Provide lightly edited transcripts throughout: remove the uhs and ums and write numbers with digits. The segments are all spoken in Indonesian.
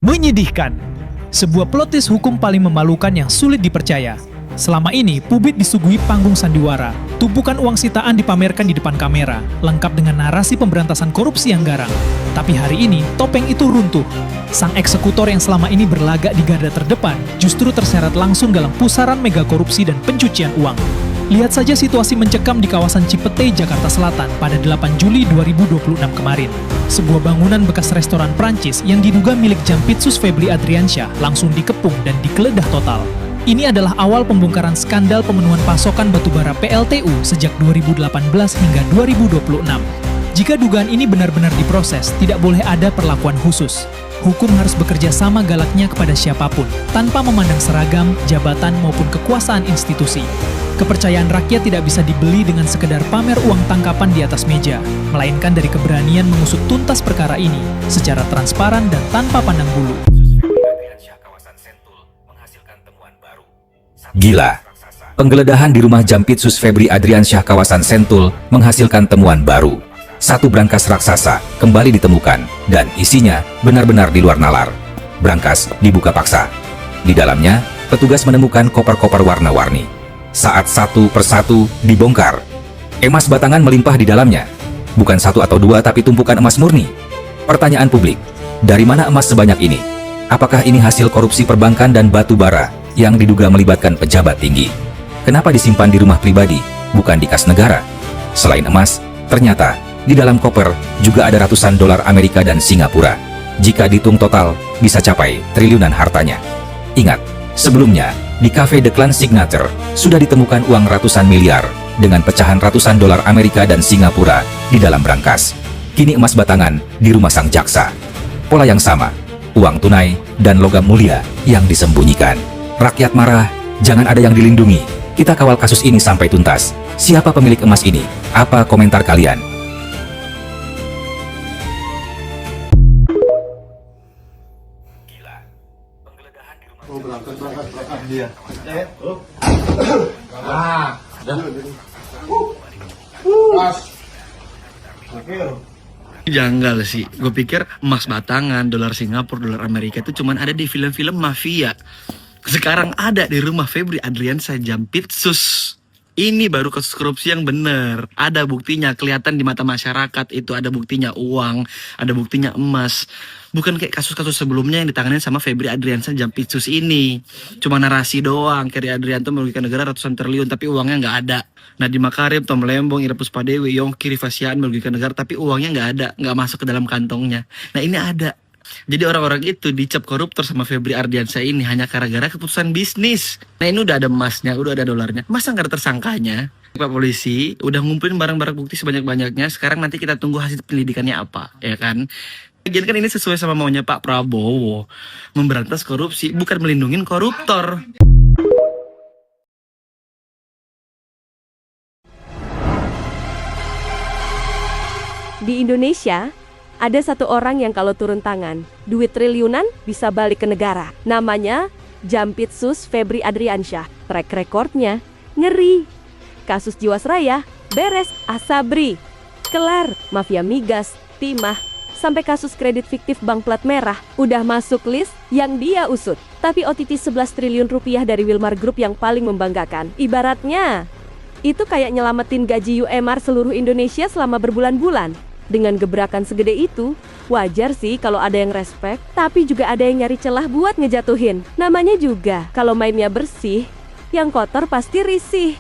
Menyedihkan. Sebuah plot twist hukum paling memalukan yang sulit dipercaya. Selama ini, publik disuguhi panggung sandiwara. Tumpukan uang sitaan dipamerkan di depan kamera, lengkap dengan narasi pemberantasan korupsi yang garang. Tapi hari ini, topeng itu runtuh. Sang eksekutor yang selama ini berlagak di garda terdepan, justru terseret langsung dalam pusaran mega korupsi dan pencucian uang. Lihat saja situasi mencekam di kawasan Cipete, Jakarta Selatan pada 8 Juli 2026 kemarin. Sebuah bangunan bekas restoran Prancis yang diduga milik Jampitsus Febri Adriansyah langsung dikepung dan digeledah total. Ini adalah awal pembongkaran skandal pemenuhan pasokan batubara PLTU sejak 2018 hingga 2026. Jika dugaan ini benar-benar diproses, tidak boleh ada perlakuan khusus. Hukum harus bekerja sama galaknya kepada siapapun, tanpa memandang seragam, jabatan maupun kekuasaan institusi. Kepercayaan rakyat tidak bisa dibeli dengan sekedar pamer uang tangkapan di atas meja, melainkan dari keberanian mengusut tuntas perkara ini secara transparan dan tanpa pandang bulu. Gila. Penggeledahan di rumah Jampitsus Febri Adriansyah kawasan Sentul menghasilkan temuan baru. Satu brankas raksasa kembali ditemukan dan isinya benar-benar di luar nalar. Brankas dibuka paksa. Di dalamnya, petugas menemukan koper-koper warna-warni. Saat satu persatu dibongkar, emas batangan melimpah di dalamnya. Bukan satu atau dua tapi tumpukan emas murni. Pertanyaan publik, dari mana emas sebanyak ini? Apakah ini hasil korupsi perbankan dan batu bara yang diduga melibatkan pejabat tinggi? Kenapa disimpan di rumah pribadi, bukan di kas negara? Selain emas, ternyata di dalam koper juga ada ratusan dolar Amerika dan Singapura. Jika dihitung total, bisa capai triliunan hartanya. Ingat, sebelumnya, di Cafe The Clan Signature, sudah ditemukan uang ratusan miliar dengan pecahan ratusan dolar Amerika dan Singapura di dalam brankas. Kini emas batangan di rumah sang jaksa. Pola yang sama, uang tunai dan logam mulia yang disembunyikan. Rakyat marah, jangan ada yang dilindungi. Kita kawal kasus ini sampai tuntas. Siapa pemilik emas ini? Apa komentar kalian? Berangkat dia. Janggal sih, gue pikir emas batangan, dolar Singapura, dolar Amerika itu cuman ada di film-film mafia. Sekarang ada di rumah Febri Adriansyah Jampitsus. Ini baru kasus korupsi yang bener. Ada buktinya, kelihatan di mata masyarakat itu ada buktinya uang, ada buktinya emas. Bukan kayak kasus-kasus sebelumnya yang ditangani sama Febri Adriansyah Jampitsus ini. Cuma narasi doang, Febri Adriansyah merugikan negara ratusan triliun tapi uangnya nggak ada. Nadiem Makarim, Tom Lembong, Ira Puspadewi, Yongki, Rifasiaan merugikan negara tapi uangnya nggak ada, nggak masuk ke dalam kantongnya. Nah ini ada. Jadi orang-orang itu dicap koruptor sama Febri Adriansyah ini hanya gara-gara keputusan bisnis. Nah ini udah ada emasnya, udah ada dolarnya. Masa nggak ada tersangkanya? Pak polisi udah ngumpulin barang-barang bukti sebanyak-banyaknya. Sekarang nanti kita tunggu hasil penyelidikannya apa, ya kan? Lagian kan ini sesuai sama maunya Pak Prabowo. Memberantas korupsi, bukan melindungi koruptor. Di Indonesia, ada satu orang yang kalau turun tangan, duit triliunan bisa balik ke negara. Namanya Jampitsus Febri Adriansyah. Track recordnya ngeri. Kasus Jiwasraya beres, Asabri kelar, mafia migas, timah, sampai kasus kredit fiktif bank plat merah udah masuk list yang dia usut. Tapi OTT 11 triliun rupiah dari Wilmar Group yang paling membanggakan. Ibaratnya itu kayak nyelamatin gaji UMR seluruh Indonesia selama berbulan-bulan. Dengan gebrakan segede itu, wajar sih kalau ada yang respect, tapi juga ada yang nyari celah buat ngejatuhin. Namanya juga, kalau mainnya bersih, yang kotor pasti risih.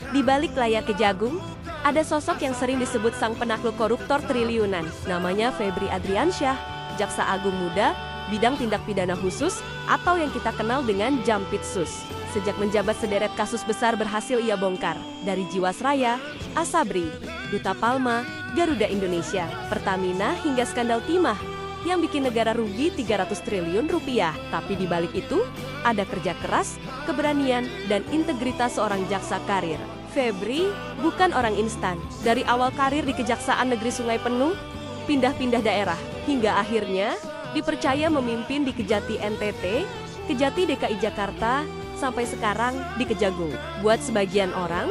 Di balik layar Kejagung, ada sosok yang sering disebut sang penakluk koruptor triliunan. Namanya Febri Adriansyah, Jaksa Agung Muda, bidang tindak pidana khusus, atau yang kita kenal dengan Jampitsus. Sejak menjabat sederet kasus besar berhasil ia bongkar, dari Jiwasraya, Asabri, Duta Palma, Garuda Indonesia, Pertamina, hingga skandal timah yang bikin negara rugi 300 triliun rupiah. Tapi di balik itu, ada kerja keras, keberanian, dan integritas seorang jaksa karir. Febri bukan orang instan. Dari awal karir di Kejaksaan Negeri Sungai Penuh, pindah-pindah daerah, hingga akhirnya dipercaya memimpin di Kejati NTT, Kejati DKI Jakarta, sampai sekarang di Kejagung. Buat sebagian orang,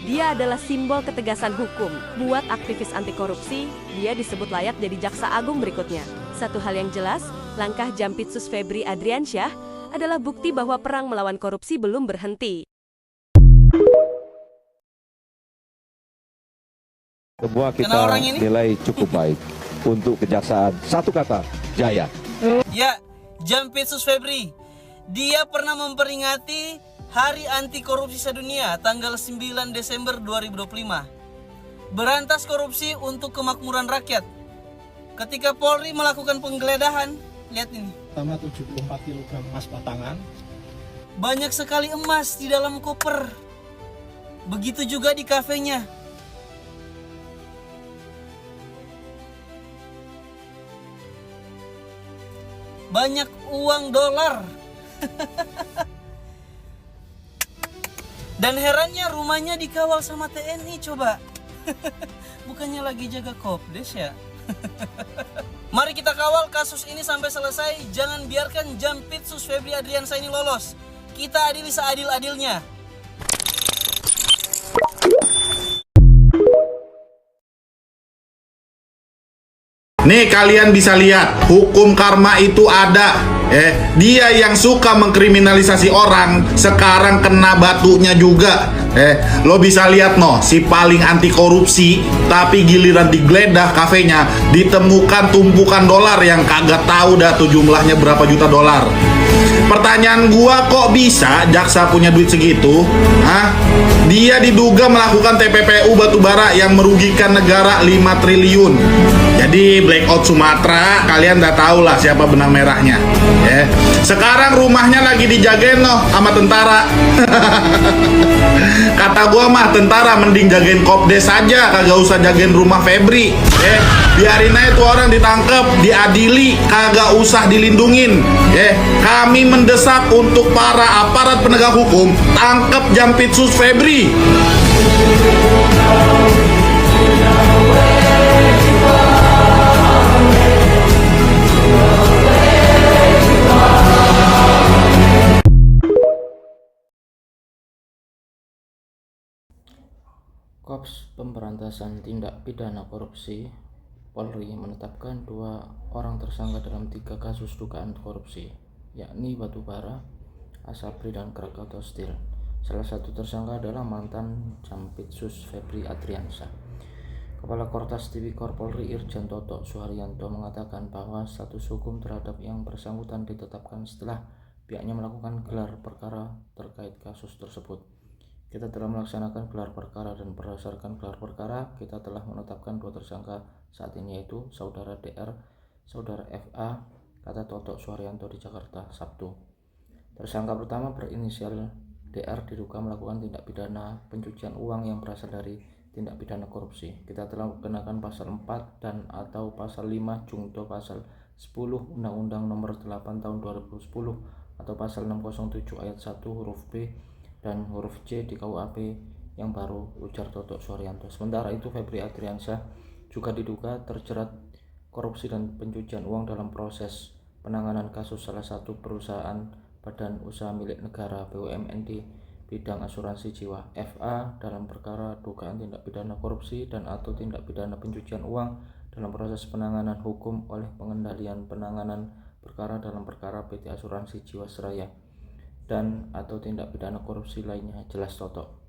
dia adalah simbol ketegasan hukum. Buat aktivis anti korupsi, dia disebut layak jadi jaksa agung berikutnya. Satu hal yang jelas, langkah Jampitsus Febri Adriansyah adalah bukti bahwa perang melawan korupsi belum berhenti. Semua kita nilai cukup baik. Untuk kejaksaan, satu kata, jaya. Ya, Jampitsus Febri. Dia pernah memperingati Hari Anti Korupsi Sedunia tanggal 9 Desember 2025. Berantas korupsi untuk kemakmuran rakyat. Ketika Polri melakukan penggeledahan, lihat ini. Pertama 74 kg emas batangan. Banyak sekali emas di dalam koper. Begitu juga di kafenya. Banyak uang dolar. Dan herannya rumahnya dikawal sama TNI coba. Bukannya lagi jaga kopdes ya? Mari kita kawal kasus ini sampai selesai. Jangan biarkan Jampitsus Febri Adriansyah ini lolos. Kita adili seadil-adilnya. Nih kalian bisa lihat, hukum karma itu ada. Dia yang suka mengkriminalisasi orang, sekarang kena batunya juga. Lo bisa lihat si paling anti korupsi, tapi giliran digeledah kafenya, ditemukan tumpukan dolar yang kagak tahu dah tuh jumlahnya berapa juta dolar. Pertanyaan gua, kok bisa jaksa punya duit segitu? Dia diduga melakukan TPPU batubara yang merugikan negara 5 triliun. Jadi blackout Sumatera, kalian udah tahu lah siapa benang merahnya. Sekarang rumahnya lagi dijagain sama tentara. Kata gua mah tentara mending jagain kopdes saja, kagak usah jagain rumah Febri. Biarin aja tuh orang ditangkep, diadili, kagak usah dilindungin. Kami mendesak untuk para aparat penegak hukum, tangkep Jampitsus Febri. Korps Pemberantasan Tindak Pidana Korupsi Polri menetapkan 2 orang tersangka dalam 3 kasus dugaan korupsi, yakni batubara, Asabri, dan Krakatau Steel. Salah satu tersangka adalah mantan Jampitsus Febri Adriansyah. Kepala Kortas Tipikor Polri Irjen Toto Suharyanto mengatakan bahwa status hukum terhadap yang bersangkutan ditetapkan setelah pihaknya melakukan gelar perkara terkait kasus tersebut. Kita telah melaksanakan gelar perkara dan berdasarkan gelar perkara kita telah menetapkan 2 tersangka saat ini, yaitu Saudara DR, Saudara FA, kata Toto Suharyanto di Jakarta Sabtu. Tersangka pertama berinisial DR diduga melakukan tindak pidana pencucian uang yang berasal dari tindak pidana korupsi. Kita telah kenakan pasal 4 dan atau pasal 5 jungto pasal 10 Undang-Undang Nomor 8 Tahun 2010 atau pasal 607 ayat 1 huruf B dan huruf C di KUHP yang baru, ujar Toto Suharyanto. Sementara itu Febri Adriansyah juga diduga terjerat korupsi dan pencucian uang dalam proses penanganan kasus salah satu perusahaan badan usaha milik negara BUMN di bidang asuransi jiwa. FA dalam perkara dugaan tindak pidana korupsi dan atau tindak pidana pencucian uang dalam proses penanganan hukum oleh pengendalian penanganan perkara dalam perkara PT Asuransi Jiwasraya dan atau tindak pidana korupsi lainnya, jelas Toto.